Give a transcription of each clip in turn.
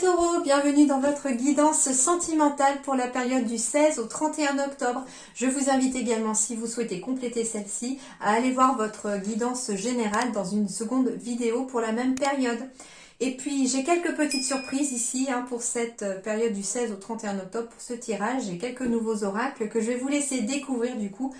Taureaux, bienvenue dans votre guidance sentimentale pour la période du 16 au 31 octobre. Je vous invite également, si vous souhaitez compléter celle-ci, à aller voir votre guidance générale dans une seconde vidéo pour la même période. Et puis, j'ai quelques petites surprises ici pour cette période du 16 au 31 octobre pour ce tirage. J'ai quelques nouveaux oracles que je vais vous laisser découvrir du coup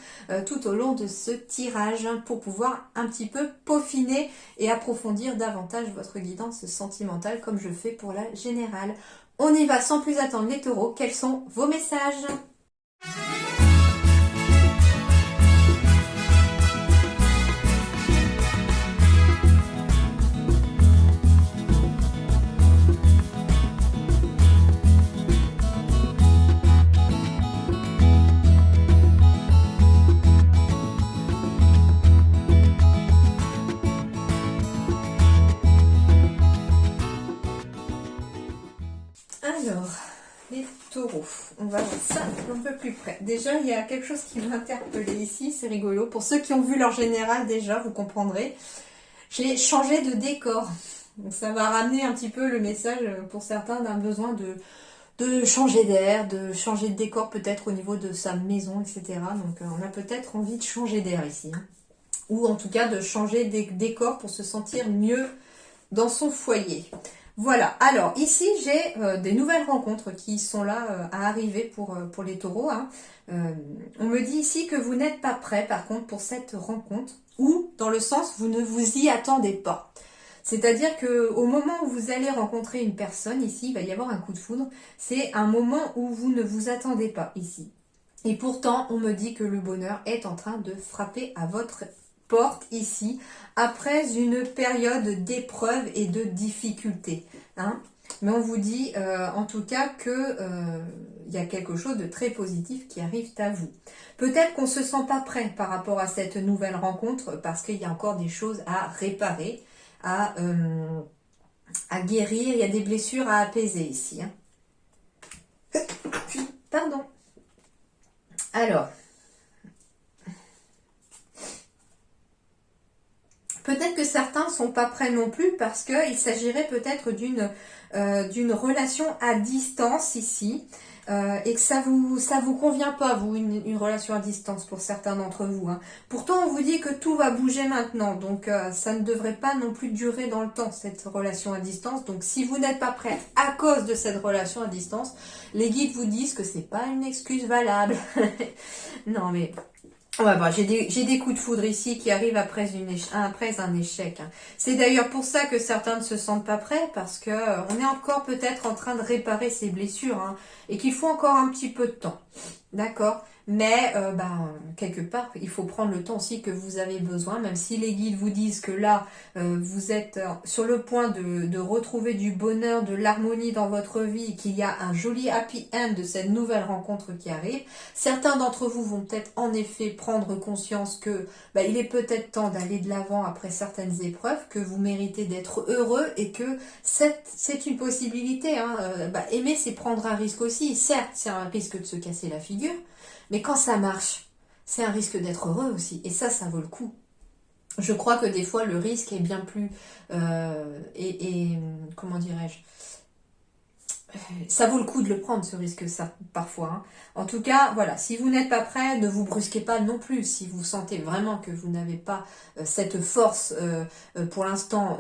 tout au long de ce tirage pour pouvoir un petit peu peaufiner et approfondir davantage votre guidance sentimentale comme je fais pour la générale. On y va sans plus attendre les taureaux. Quels sont vos messages ? Alors, les taureaux, on va voir ça un peu plus près. Déjà, il y a quelque chose qui m'a interpellée ici, c'est rigolo. Pour ceux qui ont vu leur général déjà, vous comprendrez. J'ai changé de décor. Donc ça va ramener un petit peu le message pour certains d'un besoin de changer d'air, de changer de décor peut-être au niveau de sa maison, etc. Donc on a peut-être envie de changer d'air ici. Ou en tout cas de changer de décor pour se sentir mieux dans son foyer. Voilà, alors ici j'ai des nouvelles rencontres qui sont là à arriver pour les taureaux. On me dit ici que vous n'êtes pas prêt par contre pour cette rencontre, ou dans le sens vous ne vous y attendez pas. C'est-à-dire qu'au moment où vous allez rencontrer une personne ici, il va y avoir un coup de foudre, c'est un moment où vous ne vous attendez pas ici. Et pourtant, on me dit que le bonheur est en train de frapper à votre porte ici, après une période d'épreuve et de difficulté. Mais on vous dit en tout cas que y a quelque chose de très positif qui arrive à vous. Peut-être qu'on ne se sent pas prêt par rapport à cette nouvelle rencontre parce qu'il y a encore des choses à réparer, à guérir, il y a des blessures à apaiser ici. Pardon. Alors, peut-être que certains ne sont pas prêts non plus parce qu'il s'agirait peut-être d'une relation à distance ici et que ça vous convient pas, vous, une relation à distance pour certains d'entre vous. Pourtant, on vous dit que tout va bouger maintenant, donc ça ne devrait pas non plus durer dans le temps, cette relation à distance. Donc, si vous n'êtes pas prêt à cause de cette relation à distance, les guides vous disent que c'est pas une excuse valable. Non, mais... Ouais, bah, j'ai des coups de foudre ici qui arrivent après un échec. C'est d'ailleurs pour ça que certains ne se sentent pas prêts, parce que on est encore peut-être en train de réparer ces blessures et qu'il faut encore un petit peu de temps. D'accord ? Mais quelque part, il faut prendre le temps aussi que vous avez besoin, même si les guides vous disent que là, vous êtes sur le point de retrouver du bonheur, de l'harmonie dans votre vie, qu'il y a un joli happy end de cette nouvelle rencontre qui arrive. Certains d'entre vous vont peut-être en effet prendre conscience que il est peut-être temps d'aller de l'avant après certaines épreuves, que vous méritez d'être heureux et que c'est une possibilité. Aimer, c'est prendre un risque aussi. Certes, c'est un risque de se casser la figure, mais quand ça marche, c'est un risque d'être heureux aussi. Et ça vaut le coup. Je crois que des fois, le risque est bien plus... comment dirais-je ? Ça vaut le coup de le prendre, ce risque, ça, parfois. En tout cas, voilà, si vous n'êtes pas prêt, ne vous brusquez pas non plus. Si vous sentez vraiment que vous n'avez pas cette force, pour l'instant,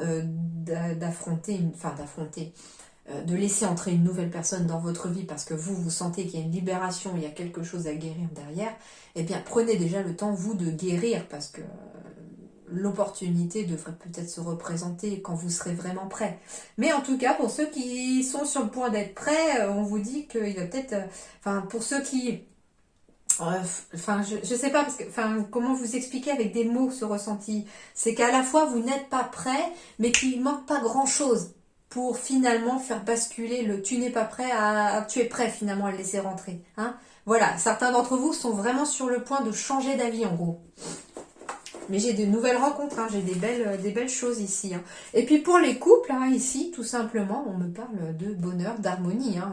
de laisser entrer une nouvelle personne dans votre vie parce que vous sentez qu'il y a une libération, il y a quelque chose à guérir derrière, eh bien, prenez déjà le temps, vous, de guérir parce que l'opportunité devrait peut-être se représenter quand vous serez vraiment prêt. Mais en tout cas, pour ceux qui sont sur le point d'être prêts, on vous dit qu'il va peut-être... pour ceux qui... je sais pas, parce que, comment vous expliquer avec des mots ce ressenti. C'est qu'à la fois, vous n'êtes pas prêt, mais qu'il manque pas grand-chose pour finalement faire basculer le tu n'es pas prêt à tu es prêt finalement à le laisser rentrer. Voilà, certains d'entre vous sont vraiment sur le point de changer d'avis en gros. Mais j'ai de nouvelles rencontres, hein, j'ai des belles choses ici. Hein. Et puis pour les couples, hein, ici, tout simplement, on me parle de bonheur, d'harmonie. Hein,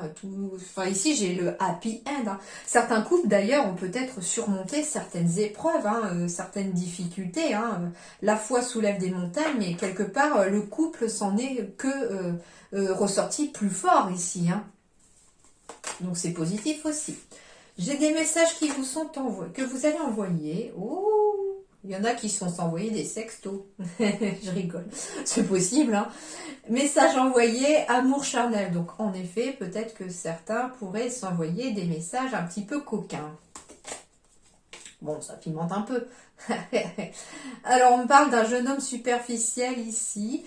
enfin, ici, j'ai le happy end. Hein. Certains couples, d'ailleurs, ont peut-être surmonté certaines épreuves, hein, certaines difficultés. Hein. La foi soulève des montagnes, mais quelque part, le couple s'en est que ressorti plus fort ici. Hein. Donc c'est positif aussi. J'ai des messages qui vous sont envoyés, que vous allez envoyer. Oh, il y en a qui sont envoyés des sextos. Je rigole. C'est possible, hein. Message envoyé, amour charnel. Donc en effet, peut-être que certains pourraient s'envoyer des messages un petit peu coquins. Bon, ça pimente un peu. Alors, on me parle d'un jeune homme superficiel ici.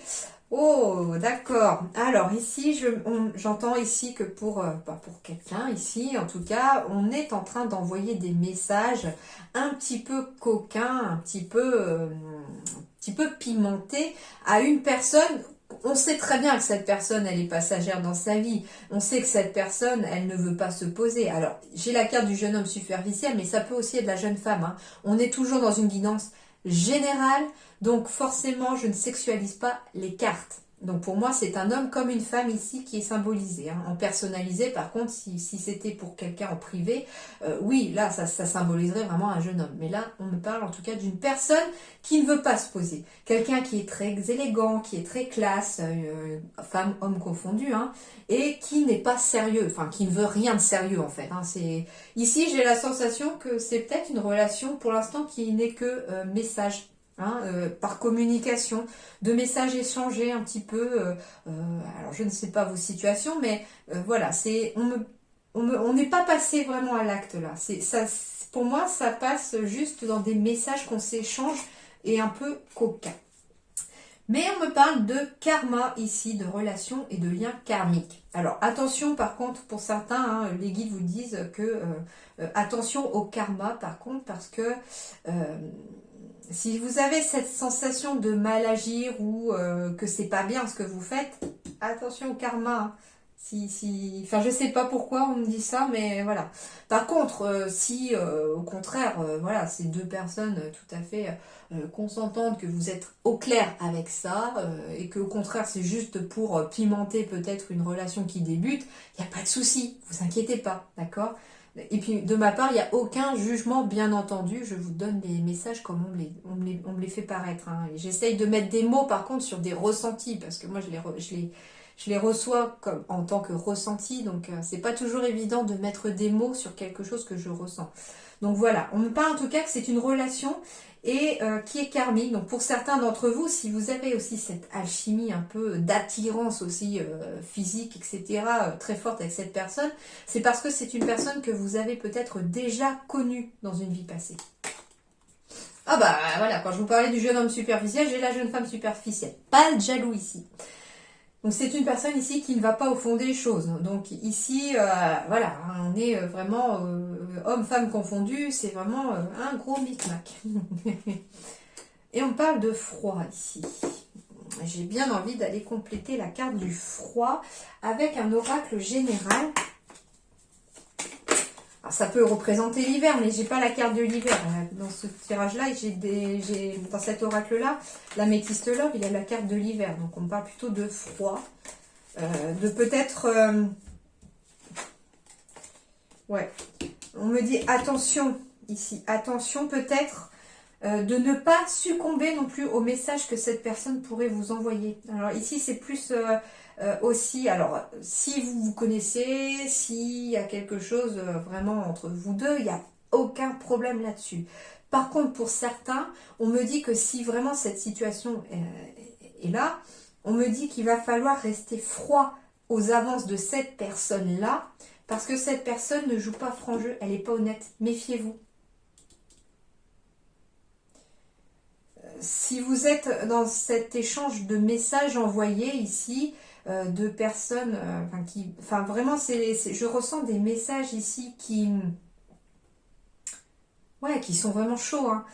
Oh, d'accord. Alors ici, j'entends ici que pour quelqu'un ici, en tout cas, on est en train d'envoyer des messages un petit peu coquins, un petit peu pimentés à une personne. On sait très bien que cette personne, elle est passagère dans sa vie. On sait que cette personne, elle ne veut pas se poser. Alors, j'ai la carte du jeune homme superficiel, mais ça peut aussi être la jeune femme. Hein. On est toujours dans une guidance générale, donc forcément, je ne sexualise pas les cartes. Donc pour moi, c'est un homme comme une femme ici qui est symbolisé. Hein. En personnalisé, par contre, si c'était pour quelqu'un en privé, oui, là, ça symboliserait vraiment un jeune homme. Mais là, on me parle en tout cas d'une personne qui ne veut pas se poser. Quelqu'un qui est très élégant, qui est très classe, femme, homme confondu, hein, et qui n'est pas sérieux, enfin qui ne veut rien de sérieux en fait. Hein. Ici, j'ai la sensation que c'est peut-être une relation pour l'instant qui n'est que message. Hein, par communication, de messages échangés un petit peu. Alors je ne sais pas vos situations, mais voilà, on n'est pas passé vraiment à l'acte là. Pour moi, ça passe juste dans des messages qu'on s'échange et un peu coquins. Mais on me parle de karma ici, de relations et de liens karmiques. Alors attention par contre pour certains, hein, les guides vous disent que attention au karma par contre parce que si vous avez cette sensation de mal agir ou que c'est pas bien ce que vous faites, attention au karma. Hein. Enfin, je sais pas pourquoi on me dit ça, mais voilà. Par contre, si au contraire, voilà, c'est deux personnes tout à fait consentantes, que vous êtes au clair avec ça, et que au contraire c'est juste pour pimenter peut-être une relation qui débute, il n'y a pas de souci, vous inquiétez pas, d'accord? Et puis de ma part, il n'y a aucun jugement, bien entendu. Je vous donne les messages comme on me les fait paraître. Hein. J'essaye de mettre des mots par contre sur des ressentis, parce que moi je les reçois comme en tant que ressenti, donc c'est pas toujours évident de mettre des mots sur quelque chose que je ressens. Donc voilà, on me parle en tout cas que c'est une relation et qui est karmique. Donc pour certains d'entre vous, si vous avez aussi cette alchimie un peu d'attirance aussi physique, etc., très forte avec cette personne, c'est parce que c'est une personne que vous avez peut-être déjà connue dans une vie passée. Ah bah voilà, quand je vous parlais du jeune homme superficiel, j'ai la jeune femme superficielle. Pas de jaloux ici. Donc c'est une personne ici qui ne va pas au fond des choses. Donc ici, voilà, on est vraiment homme-femme confondu, c'est vraiment un gros micmac. Et on parle de froid ici. J'ai bien envie d'aller compléter la carte du froid avec un oracle général. Alors, ça peut représenter l'hiver, mais j'ai pas la carte de l'hiver. Dans ce tirage-là, dans cet oracle-là, l'améthyste love, il y a la carte de l'hiver. Donc on parle plutôt de froid. De peut-être... ouais. On me dit attention ici. Attention peut-être de ne pas succomber non plus au message que cette personne pourrait vous envoyer. Alors ici, c'est plus... aussi, alors si vous vous connaissez, s'il y a quelque chose vraiment entre vous deux, il n'y a aucun problème là-dessus. Par contre, pour certains, on me dit que si vraiment cette situation est là, on me dit qu'il va falloir rester froid aux avances de cette personne-là, parce que cette personne ne joue pas franc jeu, elle n'est pas honnête. Méfiez-vous. Si vous êtes dans cet échange de messages envoyés ici, de personnes enfin vraiment je ressens des messages ici qui sont vraiment chauds, hein.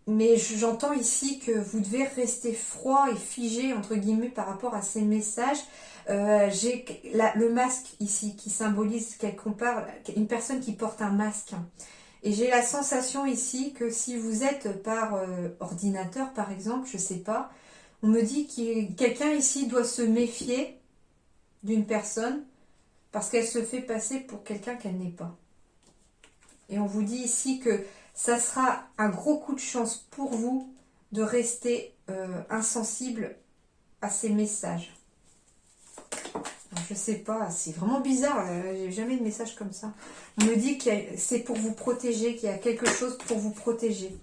Mais j'entends ici que vous devez rester froid et figé entre guillemets par rapport à ces messages. J'ai le masque ici qui symbolise quelque part une personne qui porte un masque, Et j'ai la sensation ici que si vous êtes par ordinateur, par exemple, je sais pas, on me dit que quelqu'un ici doit se méfier d'une personne parce qu'elle se fait passer pour quelqu'un qu'elle n'est pas. Et on vous dit ici que ça sera un gros coup de chance pour vous de rester insensible à ces messages. Alors, je sais pas, c'est vraiment bizarre, j'ai jamais de message comme ça. On me dit que c'est pour vous protéger, qu'il y a quelque chose pour vous protéger.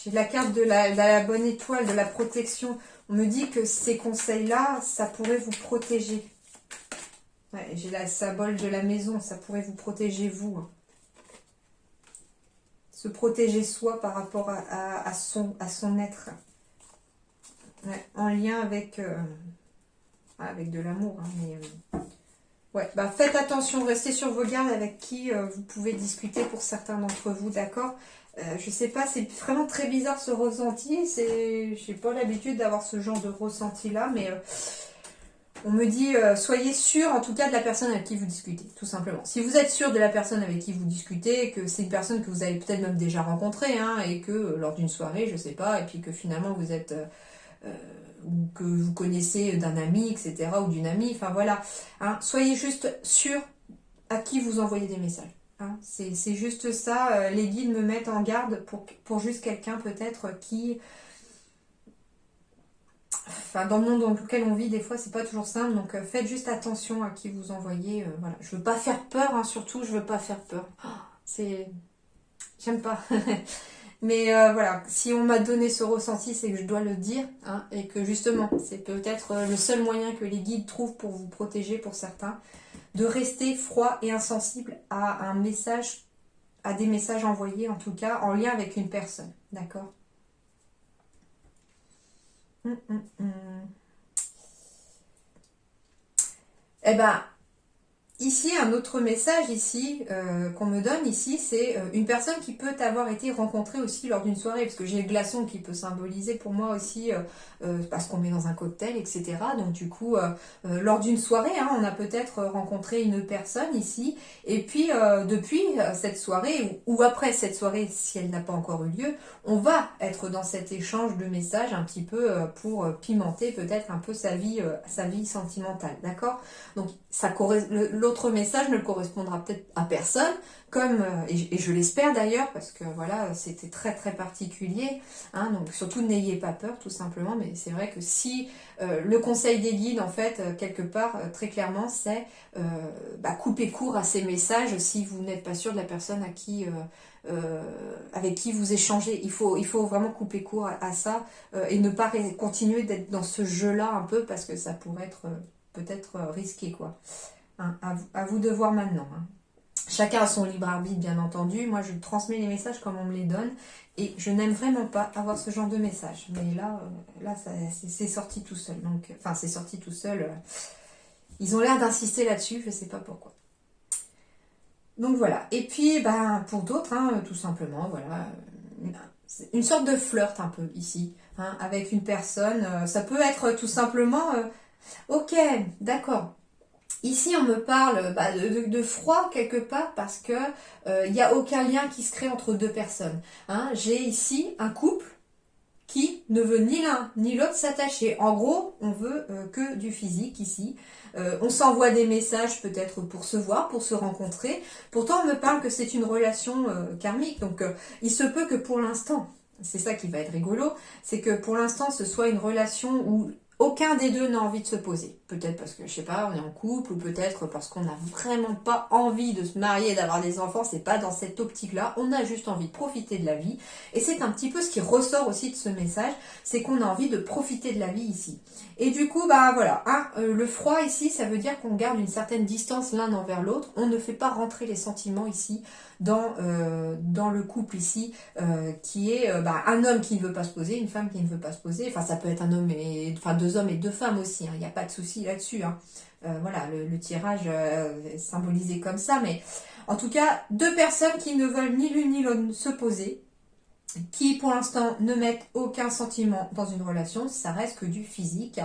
J'ai la carte de la bonne étoile, de la protection. On me dit que ces conseils-là, ça pourrait vous protéger. Ouais, j'ai la symbole de la maison, ça pourrait vous protéger vous. Se protéger soi par rapport à son être. Ouais, en lien avec de l'amour. Hein, mais, ouais, bah faites attention, restez sur vos gardes avec qui vous pouvez discuter pour certains d'entre vous, d'accord. Je sais pas, c'est vraiment très bizarre ce ressenti. J'ai pas l'habitude d'avoir ce genre de ressenti là, mais on me dit soyez sûr en tout cas de la personne avec qui vous discutez, tout simplement. Si vous êtes sûr de la personne avec qui vous discutez, que c'est une personne que vous avez peut-être même déjà rencontrée, hein, et que lors d'une soirée, je sais pas, et puis que finalement vous êtes ou que vous connaissez d'un ami, etc., ou d'une amie, enfin voilà. Hein, soyez juste sûr à qui vous envoyez des messages. Hein, c'est juste ça, les guides me mettent en garde pour juste quelqu'un peut-être qui... Enfin, dans le monde dans lequel on vit, des fois, c'est pas toujours simple, donc faites juste attention à qui vous envoyez. Voilà. Je veux pas faire peur, hein, surtout, je veux pas faire peur. Oh, c'est... J'aime pas. Mais voilà, si on m'a donné ce ressenti, c'est que je dois le dire, hein, et que justement, c'est peut-être le seul moyen que les guides trouvent pour vous protéger, pour certains, de rester froid et insensible à un message, à des messages envoyés, en tout cas, en lien avec une personne, d'accord. Eh ben, ici, un autre message ici qu'on me donne ici, c'est une personne qui peut avoir été rencontrée aussi lors d'une soirée, parce que j'ai le glaçon qui peut symboliser pour moi aussi, parce qu'on met dans un cocktail, etc. Donc du coup, lors d'une soirée, hein, on a peut-être rencontré une personne ici, et puis depuis cette soirée, ou après cette soirée, si elle n'a pas encore eu lieu, on va être dans cet échange de messages un petit peu pour pimenter peut-être un peu sa vie sentimentale, d'accord? Donc l'autre message ne correspondra peut-être à personne, comme et je l'espère d'ailleurs, parce que voilà, c'était très très particulier. Hein, donc surtout n'ayez pas peur, tout simplement. Mais c'est vrai que si le conseil des guides, en fait, quelque part, très clairement, c'est couper court à ces messages si vous n'êtes pas sûr de la personne avec qui vous échangez. Il faut vraiment couper court à ça et ne pas continuer d'être dans ce jeu-là un peu, parce que ça pourrait être peut-être risqué, quoi. Hein, à vous de voir maintenant. Hein. Chacun a son libre arbitre, bien entendu. Moi, je transmets les messages comme on me les donne. Et je n'aime vraiment pas avoir ce genre de message. Mais là c'est sorti tout seul. Donc, enfin, c'est sorti tout seul. Ils ont l'air d'insister là-dessus. Je ne sais pas pourquoi. Donc, voilà. Et puis, pour d'autres, hein, tout simplement, voilà. Une sorte de flirt un peu ici. Hein, avec une personne. Ça peut être tout simplement... ok, d'accord. Ici, on me parle de froid quelque part parce que il n'y a aucun lien qui se crée entre deux personnes. Hein. J'ai ici un couple qui ne veut ni l'un ni l'autre s'attacher. En gros, on veut que du physique ici. On s'envoie des messages peut-être pour se voir, pour se rencontrer. Pourtant, on me parle que c'est une relation karmique. Donc, il se peut que pour l'instant, c'est ça qui va être rigolo, c'est que pour l'instant, ce soit une relation où aucun des deux n'a envie de se poser. Peut-être parce que, je sais pas, on est en couple, ou peut-être parce qu'on n'a vraiment pas envie de se marier, d'avoir des enfants. C'est pas dans cette optique-là. On a juste envie de profiter de la vie. Et c'est un petit peu ce qui ressort aussi de ce message, c'est qu'on a envie de profiter de la vie ici. Et du coup, voilà, hein, le froid ici, ça veut dire qu'on garde une certaine distance l'un envers l'autre. On ne fait pas rentrer les sentiments ici dans le couple ici, qui est un homme qui ne veut pas se poser, une femme qui ne veut pas se poser. Enfin, ça peut être deux hommes et deux femmes aussi. Il n'y a pas de souci là-dessus. Hein. Voilà, le tirage est symbolisé comme ça. Mais en tout cas, deux personnes qui ne veulent ni l'une ni l'autre se poser. qui pour l'instant ne mettent aucun sentiment dans une relation, ça reste que du physique,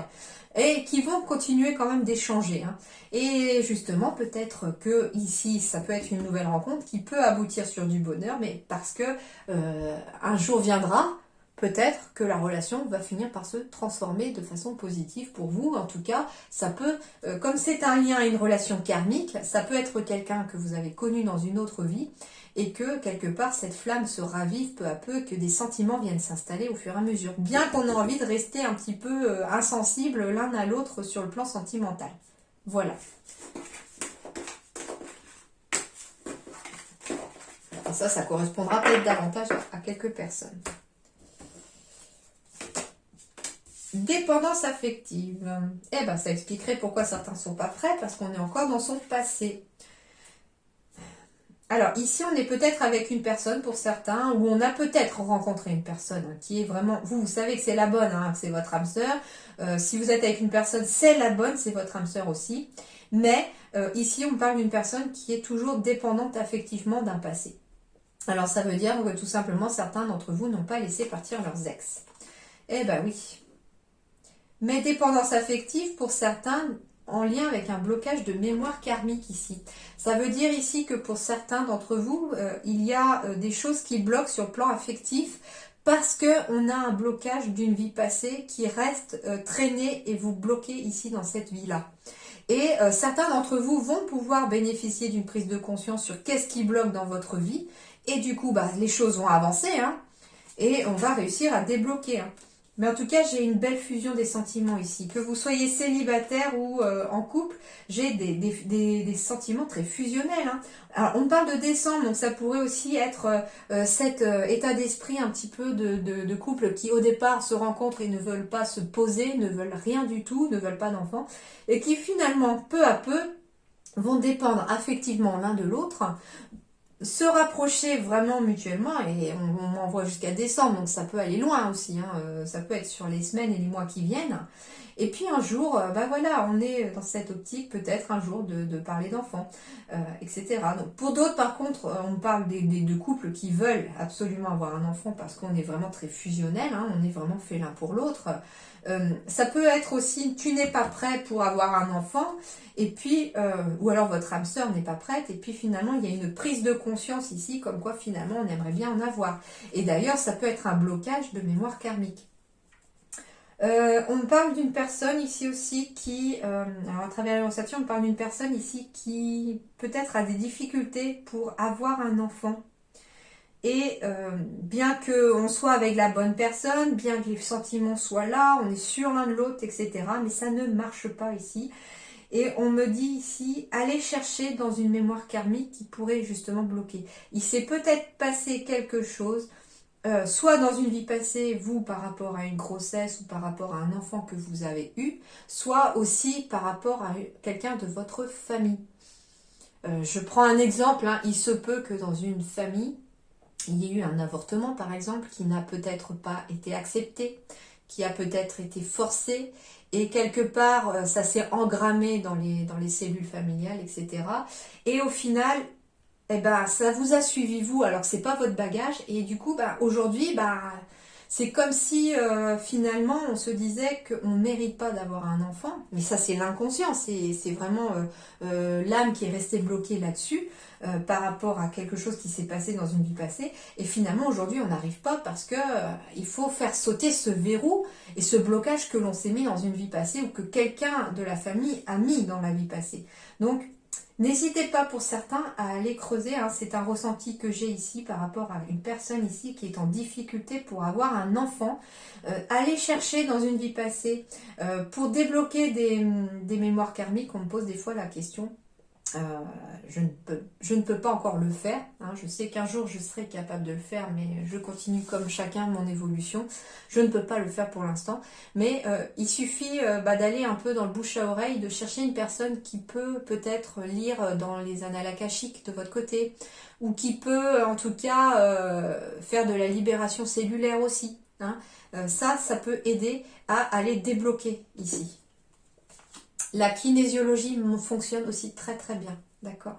et qui vont continuer quand même d'échanger. Hein. Et justement, peut-être que ici, ça peut être une nouvelle rencontre qui peut aboutir sur du bonheur, mais parce que un jour viendra, peut-être que la relation va finir par se transformer de façon positive pour vous. En tout cas, ça peut, comme c'est un lien et une relation karmique, ça peut être quelqu'un que vous avez connu dans une autre vie, et que quelque part cette flamme se ravive peu à peu, que des sentiments viennent s'installer au fur et à mesure, bien qu'on ait envie de rester un petit peu insensible l'un à l'autre sur le plan sentimental. Voilà. Et ça correspondra peut-être davantage à quelques personnes. Dépendance affective. Eh ben, ça expliquerait pourquoi certains ne sont pas prêts, parce qu'on est encore dans son passé. Alors ici on est peut-être avec une personne pour certains, ou on a peut-être rencontré une personne qui est vraiment, vous savez que c'est la bonne, hein, que c'est votre âme sœur. Si vous êtes avec une personne, c'est la bonne, c'est votre âme sœur aussi. Mais ici on parle d'une personne qui est toujours dépendante affectivement d'un passé. Alors ça veut dire que tout simplement certains d'entre vous n'ont pas laissé partir leurs ex. Eh ben oui. Mais dépendance affective pour certains en lien avec un blocage de mémoire karmique ici. Ça veut dire ici que pour certains d'entre vous, il y a des choses qui bloquent sur le plan affectif parce qu'on a un blocage d'une vie passée qui reste traîné et vous bloquez ici dans cette vie-là. Et certains d'entre vous vont pouvoir bénéficier d'une prise de conscience sur qu'est-ce qui bloque dans votre vie. Et du coup, bah, les choses vont avancer, hein, et on va réussir à débloquer. Hein. Mais en tout cas, j'ai une belle fusion des sentiments ici. Que vous soyez célibataire ou en couple, j'ai des sentiments très fusionnels. Hein. Alors, on parle de décembre, donc ça pourrait aussi être cet état d'esprit un petit peu de couple qui au départ se rencontrent et ne veulent pas se poser, ne veulent rien du tout, ne veulent pas d'enfants, et qui finalement, peu à peu, vont dépendre affectivement l'un de l'autre, se rapprocher vraiment mutuellement, et on m'envoie jusqu'à décembre, donc ça peut aller loin aussi, hein, ça peut être sur les semaines et les mois qui viennent. Et puis un jour, bah voilà, on est dans cette optique peut-être un jour de parler d'enfants, etc. Donc pour d'autres, par contre, on parle de couples qui veulent absolument avoir un enfant parce qu'on est vraiment très fusionnel, hein, on est vraiment fait l'un pour l'autre. Ça peut être aussi, tu n'es pas prêt pour avoir un enfant, et puis, ou alors votre âme sœur n'est pas prête, et puis finalement il y a une prise de conscience ici, comme quoi finalement on aimerait bien en avoir. Et d'ailleurs, ça peut être un blocage de mémoire karmique. On parle d'une personne ici aussi qui, alors à travers l'énonciation, on parle d'une personne ici qui peut-être a des difficultés pour avoir un enfant. Et bien qu'on soit avec la bonne personne, bien que les sentiments soient là, on est sûr l'un de l'autre, etc. Mais ça ne marche pas ici. Et on me dit ici, allez chercher dans une mémoire karmique qui pourrait justement bloquer. Il s'est peut-être passé quelque chose, soit dans une vie passée, vous, par rapport à une grossesse ou par rapport à un enfant que vous avez eu, soit aussi par rapport à quelqu'un de votre famille. Je prends un exemple, hein, il se peut que dans une famille, il y ait eu un avortement, par exemple, qui n'a peut-être pas été accepté, qui a peut-être été forcé, et quelque part, ça s'est engrammé dans les cellules familiales, etc. Et au final, eh ben, ça vous a suivi vous, alors que c'est pas votre bagage, et du coup, bah, aujourd'hui, bah, c'est comme si finalement on se disait qu'on ne mérite pas d'avoir un enfant, mais ça c'est l'inconscient, c'est vraiment l'âme qui est restée bloquée là-dessus par rapport à quelque chose qui s'est passé dans une vie passée, et finalement aujourd'hui on n'arrive pas parce que il faut faire sauter ce verrou et ce blocage que l'on s'est mis dans une vie passée ou que quelqu'un de la famille a mis dans la vie passée. Donc n'hésitez pas pour certains à aller creuser, hein, c'est un ressenti que j'ai ici par rapport à une personne ici qui est en difficulté pour avoir un enfant. Allez chercher dans une vie passée pour débloquer des mémoires karmiques. On me pose des fois la question. Je ne peux pas encore le faire, hein. Je sais qu'un jour je serai capable de le faire, mais je continue comme chacun mon évolution. Je ne peux pas le faire pour l'instant, mais il suffit d'aller un peu dans le bouche à oreille, de chercher une personne qui peut peut-être lire dans les annales akashiques de votre côté, ou qui peut en tout cas faire de la libération cellulaire aussi, hein. Ça peut aider à aller débloquer ici. La kinésiologie fonctionne aussi très très bien, d'accord.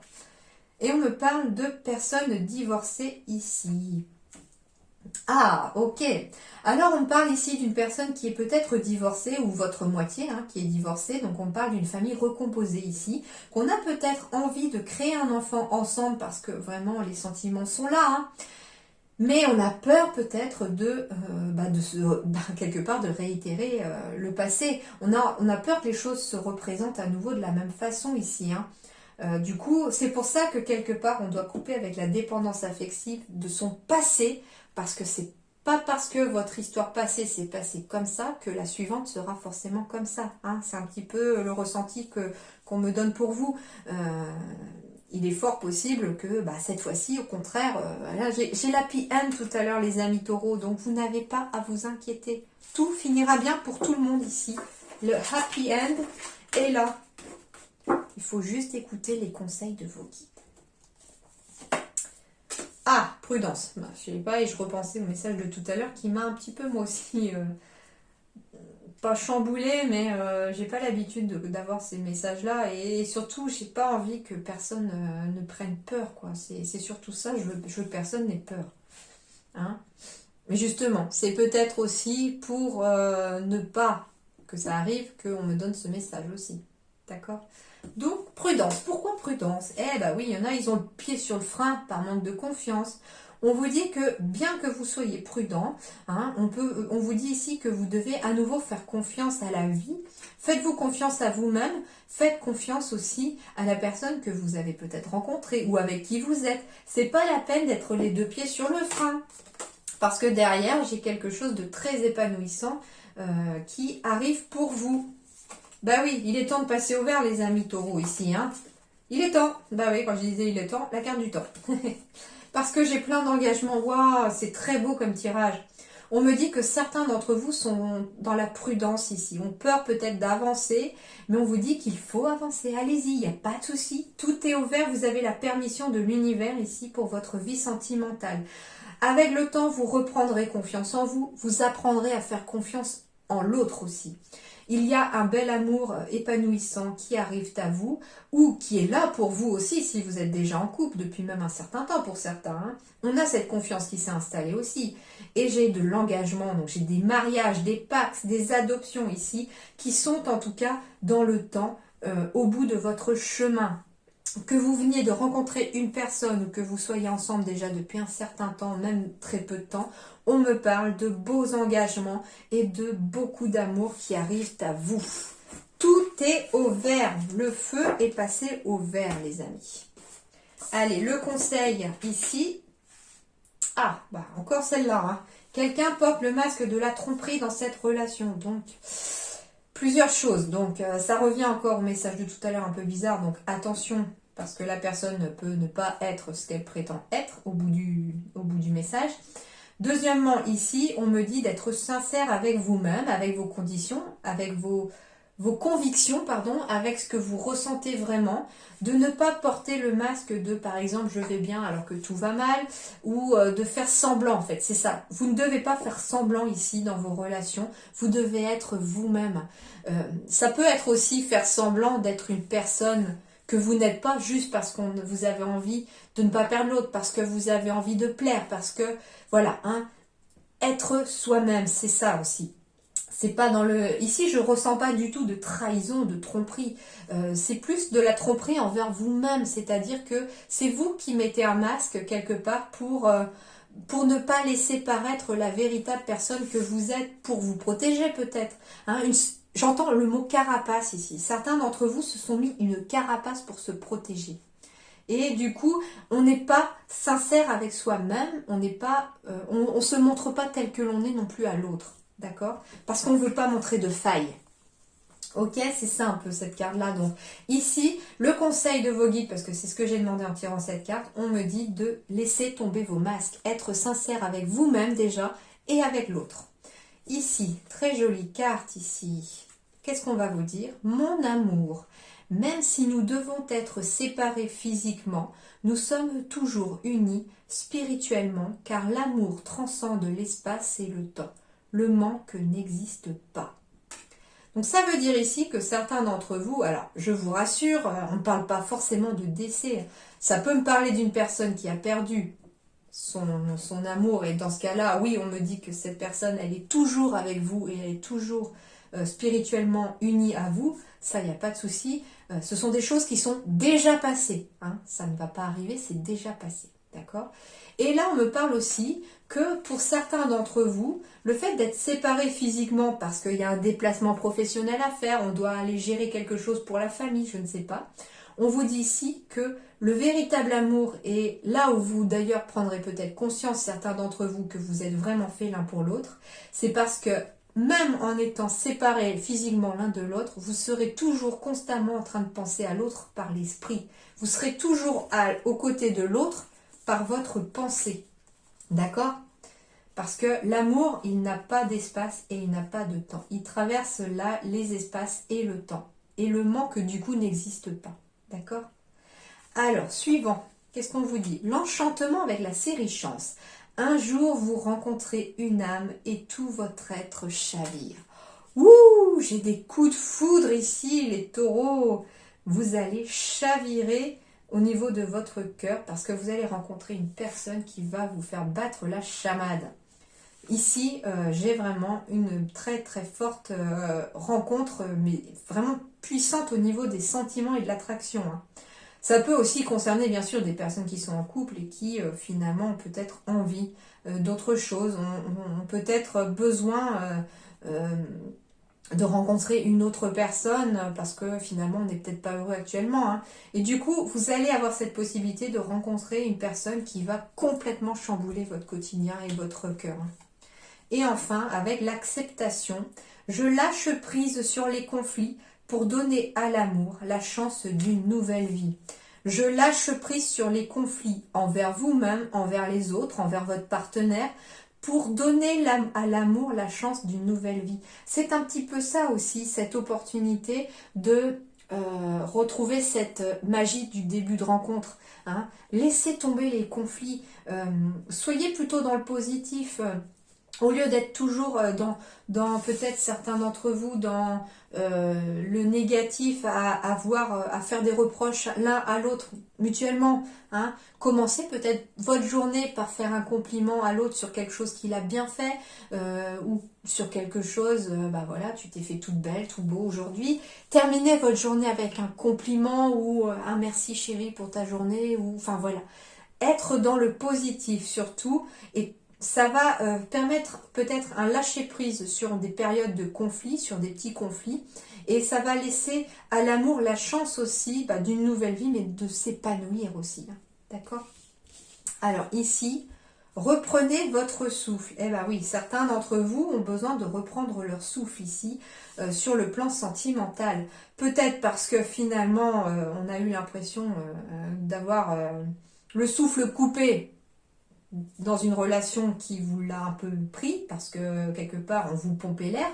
Et on me parle de personnes divorcées ici. Ah, ok. Alors, on parle ici d'une personne qui est peut-être divorcée, ou votre moitié qui est divorcée. Donc, on parle d'une famille recomposée ici, qu'on a peut-être envie de créer un enfant ensemble parce que vraiment, les sentiments sont là. Mais on a peur peut-être quelque part de réitérer le passé. On a peur que les choses se représentent à nouveau de la même façon ici. Du coup, c'est pour ça que quelque part, on doit couper avec la dépendance affective de son passé, parce que c'est pas parce que votre histoire passée s'est passée comme ça que la suivante sera forcément comme ça. C'est un petit peu le ressenti qu'on me donne pour vous. Il est fort possible que cette fois-ci, au contraire, j'ai l'happy end tout à l'heure, les amis taureaux, donc vous n'avez pas à vous inquiéter. Tout finira bien pour tout le monde ici. Le happy end est là. Il faut juste écouter les conseils de vos guides. Ah, prudence. Je sais pas, et je repensais au message de tout à l'heure qui m'a un petit peu, moi aussi, pas chamboulé, mais j'ai pas l'habitude d'avoir ces messages-là. Et surtout, j'ai pas envie que personne ne prenne peur, quoi. C'est surtout ça, je veux que personne n'ait peur. Mais justement, c'est peut-être aussi pour ne pas que ça arrive qu'on me donne ce message aussi. D'accord ? Donc, prudence. Pourquoi prudence? Oui, il y en a, ils ont le pied sur le frein par manque de confiance. On vous dit que, bien que vous soyez prudent, on vous dit ici que vous devez à nouveau faire confiance à la vie. Faites-vous confiance à vous-même. Faites confiance aussi à la personne que vous avez peut-être rencontrée ou avec qui vous êtes. C'est pas la peine d'être les deux pieds sur le frein. Parce que derrière, j'ai quelque chose de très épanouissant qui arrive pour vous. Oui, il est temps de passer au vert, les amis taureaux, ici. Il est temps. Quand je disais il est temps, la carte du temps. Parce que j'ai plein d'engagements. Waouh, c'est très beau comme tirage. On me dit que certains d'entre vous sont dans la prudence ici. On peur peut-être d'avancer, mais on vous dit qu'il faut avancer. Allez-y, il n'y a pas de souci. Tout est au vert. Vous avez la permission de l'univers ici pour votre vie sentimentale. Avec le temps, vous reprendrez confiance en vous. Vous apprendrez à faire confiance en l'autre aussi. Il y a un bel amour épanouissant qui arrive à vous ou qui est là pour vous aussi si vous êtes déjà en couple depuis même un certain temps pour certains. On a cette confiance qui s'est installée aussi. Et j'ai de l'engagement, donc j'ai des mariages, des pactes, des adoptions ici qui sont en tout cas dans le temps au bout de votre chemin. Que vous veniez de rencontrer une personne ou que vous soyez ensemble déjà depuis un certain temps, même très peu de temps, on me parle de beaux engagements et de beaucoup d'amour qui arrivent à vous. Tout est au vert. Le feu est passé au vert, les amis. Allez, le conseil ici. Encore celle-là. Quelqu'un porte le masque de la tromperie dans cette relation. Donc, plusieurs choses. Donc, ça revient encore au message de tout à l'heure un peu bizarre. Donc, attention. Parce que la personne peut ne pas être ce qu'elle prétend être au bout du message. Deuxièmement, ici, on me dit d'être sincère avec vous-même, avec vos conditions, avec vos convictions, avec ce que vous ressentez vraiment, de ne pas porter le masque de, par exemple, je vais bien alors que tout va mal, ou de faire semblant, en fait, c'est ça. Vous ne devez pas faire semblant ici dans vos relations, vous devez être vous-même. Ça peut être aussi faire semblant d'être une personne que vous n'êtes pas juste parce que vous avez envie de ne pas perdre l'autre, parce que vous avez envie de plaire, parce que, voilà, être soi-même, c'est ça aussi. C'est pas dans le... Ici, je ressens pas du tout de trahison, de tromperie. C'est plus de la tromperie envers vous-même, c'est-à-dire que c'est vous qui mettez un masque quelque part pour ne pas laisser paraître la véritable personne que vous êtes, pour vous protéger peut-être. J'entends le mot carapace ici. Certains d'entre vous se sont mis une carapace pour se protéger. Et du coup, on n'est pas sincère avec soi-même, on se montre pas tel que l'on est non plus à l'autre. D'accord? Parce qu'on ne veut pas montrer de failles. Ok, c'est ça un peu cette carte-là. Donc ici, le conseil de vos guides, parce que c'est ce que j'ai demandé en tirant cette carte, on me dit de laisser tomber vos masques, être sincère avec vous-même déjà et avec l'autre. Ici, très jolie carte ici. Qu'est-ce qu'on va vous dire? Mon amour, même si nous devons être séparés physiquement, nous sommes toujours unis spirituellement, car l'amour transcende l'espace et le temps. Le manque n'existe pas. Donc ça veut dire ici que certains d'entre vous, alors je vous rassure, on ne parle pas forcément de décès, ça peut me parler d'une personne qui a perdu son amour. Et dans ce cas-là, oui, on me dit que cette personne, elle est toujours avec vous et elle est toujours spirituellement unie à vous. Ça, il n'y a pas de souci. Ce sont des choses qui sont déjà passées. Hein. Ça ne va pas arriver, c'est déjà passé. D'accord? Et là, on me parle aussi que pour certains d'entre vous, le fait d'être séparés physiquement parce qu'il y a un déplacement professionnel à faire, on doit aller gérer quelque chose pour la famille, je ne sais pas. On vous dit ici que le véritable amour, et là où vous d'ailleurs prendrez peut-être conscience, certains d'entre vous, que vous êtes vraiment faits l'un pour l'autre, c'est parce que même en étant séparés physiquement l'un de l'autre, vous serez toujours constamment en train de penser à l'autre par l'esprit. Vous serez toujours aux côtés de l'autre par votre pensée. D'accord? Parce que l'amour, il n'a pas d'espace et il n'a pas de temps. Il traverse là les espaces et le temps. Et le manque, du coup, n'existe pas. D'accord? Alors, suivant. Qu'est-ce qu'on vous dit? L'enchantement avec la série chance. Un jour, vous rencontrez une âme et tout votre être chavire. Ouh, j'ai des coups de foudre ici, les taureaux. Vous allez chavirer au niveau de votre cœur parce que vous allez rencontrer une personne qui va vous faire battre la chamade. Ici, j'ai vraiment une très très forte rencontre, mais vraiment puissante au niveau des sentiments et de l'attraction. Hein. Ça peut aussi concerner bien sûr des personnes qui sont en couple et qui finalement ont peut-être envie d'autre chose, ont peut-être besoin de rencontrer une autre personne parce que finalement on n'est peut-être pas heureux actuellement. Hein. Et du coup, vous allez avoir cette possibilité de rencontrer une personne qui va complètement chambouler votre quotidien et votre cœur. Hein. Et enfin, avec l'acceptation, je lâche prise sur les conflits pour donner à l'amour la chance d'une nouvelle vie. Je lâche prise sur les conflits envers vous-même, envers les autres, envers votre partenaire, pour donner à l'amour la chance d'une nouvelle vie. C'est un petit peu ça aussi, cette opportunité de retrouver cette magie du début de rencontre. Hein. Laissez tomber les conflits, soyez plutôt dans le positif. Au lieu d'être toujours dans peut-être certains d'entre vous dans le négatif, à faire des reproches l'un à l'autre mutuellement, hein. Commencez peut-être votre journée par faire un compliment à l'autre sur quelque chose qu'il a bien fait ou sur quelque chose, bah voilà, tu t'es fait toute belle, tout beau aujourd'hui. Terminez votre journée avec un compliment ou un merci chérie pour ta journée, ou enfin voilà. Être dans le positif surtout, et ça va permettre peut-être un lâcher-prise sur des périodes de conflit, sur des petits conflits, et ça va laisser à l'amour la chance aussi d'une nouvelle vie, mais de s'épanouir aussi. Hein. D'accord? Alors ici, reprenez votre souffle. Eh bien oui, certains d'entre vous ont besoin de reprendre leur souffle ici, sur le plan sentimental. Peut-être parce que finalement, on a eu l'impression d'avoir le souffle coupé dans une relation qui vous l'a un peu pris, parce que quelque part on vous pompait l'air,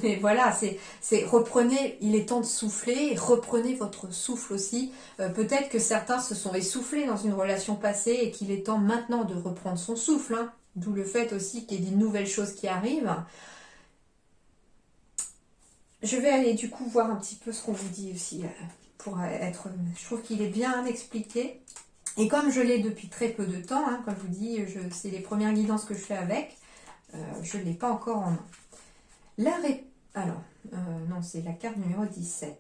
mais voilà, c'est reprenez, il est temps de souffler, reprenez votre souffle aussi. Peut-être que certains se sont essoufflés dans une relation passée et qu'il est temps maintenant de reprendre son souffle, hein. D'où le fait aussi qu'il y ait des nouvelles choses qui arrivent. Je vais aller du coup voir un petit peu ce qu'on vous dit aussi, pour être, je trouve qu'il est bien expliqué. Et comme je l'ai depuis très peu de temps, hein, comme je vous dis, c'est les premières guidances que je fais avec, je ne l'ai pas encore en main. Alors, non, c'est la carte numéro 17.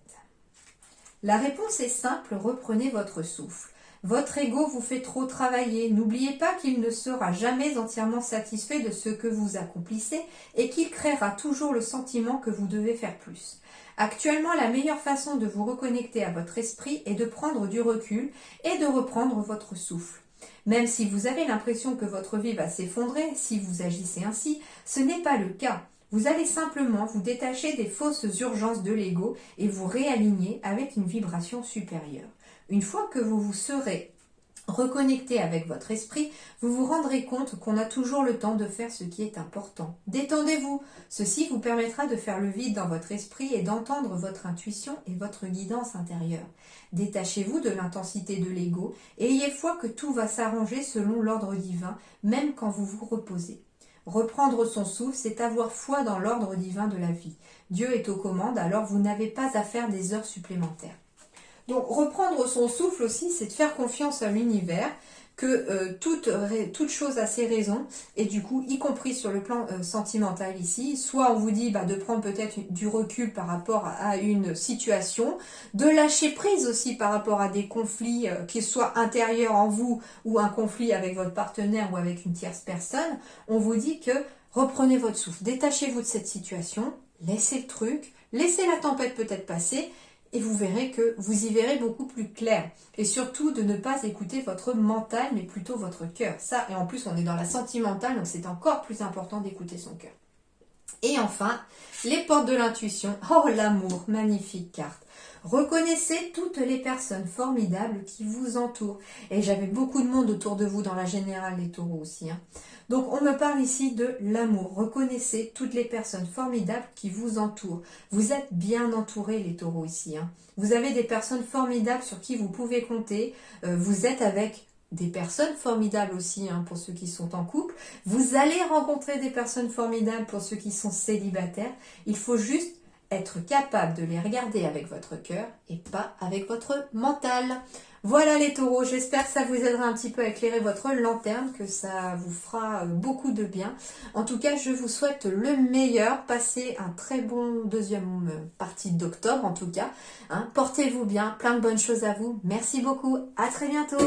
La réponse est simple, reprenez votre souffle. Votre ego vous fait trop travailler. N'oubliez pas qu'il ne sera jamais entièrement satisfait de ce que vous accomplissez et qu'il créera toujours le sentiment que vous devez faire plus. Actuellement, la meilleure façon de vous reconnecter à votre esprit est de prendre du recul et de reprendre votre souffle. Même si vous avez l'impression que votre vie va s'effondrer si vous agissez ainsi, ce n'est pas le cas. Vous allez simplement vous détacher des fausses urgences de l'ego et vous réaligner avec une vibration supérieure. Une fois que vous vous serez reconnecté avec votre esprit, vous vous rendrez compte qu'on a toujours le temps de faire ce qui est important. Détendez-vous. Ceci vous permettra de faire le vide dans votre esprit et d'entendre votre intuition et votre guidance intérieure. Détachez-vous de l'intensité de l'ego et ayez foi que tout va s'arranger selon l'ordre divin, même quand vous vous reposez. Reprendre son souffle, c'est avoir foi dans l'ordre divin de la vie. Dieu est aux commandes, alors vous n'avez pas à faire des heures supplémentaires. Donc reprendre son souffle aussi, c'est de faire confiance à l'univers, que toute chose a ses raisons, et du coup, y compris sur le plan sentimental ici, soit on vous dit de prendre peut-être du recul par rapport à une situation, de lâcher prise aussi par rapport à des conflits, qu'ils soient intérieurs en vous, ou un conflit avec votre partenaire ou avec une tierce personne. On vous dit que reprenez votre souffle, détachez-vous de cette situation, laissez le truc, laissez la tempête peut-être passer, et vous verrez que vous y verrez beaucoup plus clair. Et surtout de ne pas écouter votre mental, mais plutôt votre cœur. Ça, et en plus on est dans la sentimentale, donc c'est encore plus important d'écouter son cœur. Et enfin, les portes de l'intuition. Oh, l'amour, magnifique carte. Reconnaissez toutes les personnes formidables qui vous entourent. Et j'avais beaucoup de monde autour de vous dans la générale des taureaux aussi. Donc on me parle ici de l'amour. Reconnaissez toutes les personnes formidables qui vous entourent. Vous êtes bien entourés les taureaux ici. Vous avez des personnes formidables sur qui vous pouvez compter. Vous êtes avec des personnes formidables aussi pour ceux qui sont en couple. Vous allez rencontrer des personnes formidables pour ceux qui sont célibataires. Il faut juste être capable de les regarder avec votre cœur et pas avec votre mental. Voilà les taureaux, j'espère que ça vous aidera un petit peu à éclairer votre lanterne, que ça vous fera beaucoup de bien. En tout cas, je vous souhaite le meilleur. Passez un très bon deuxième partie d'octobre en tout cas. Portez-vous bien, plein de bonnes choses à vous. Merci beaucoup, à très bientôt.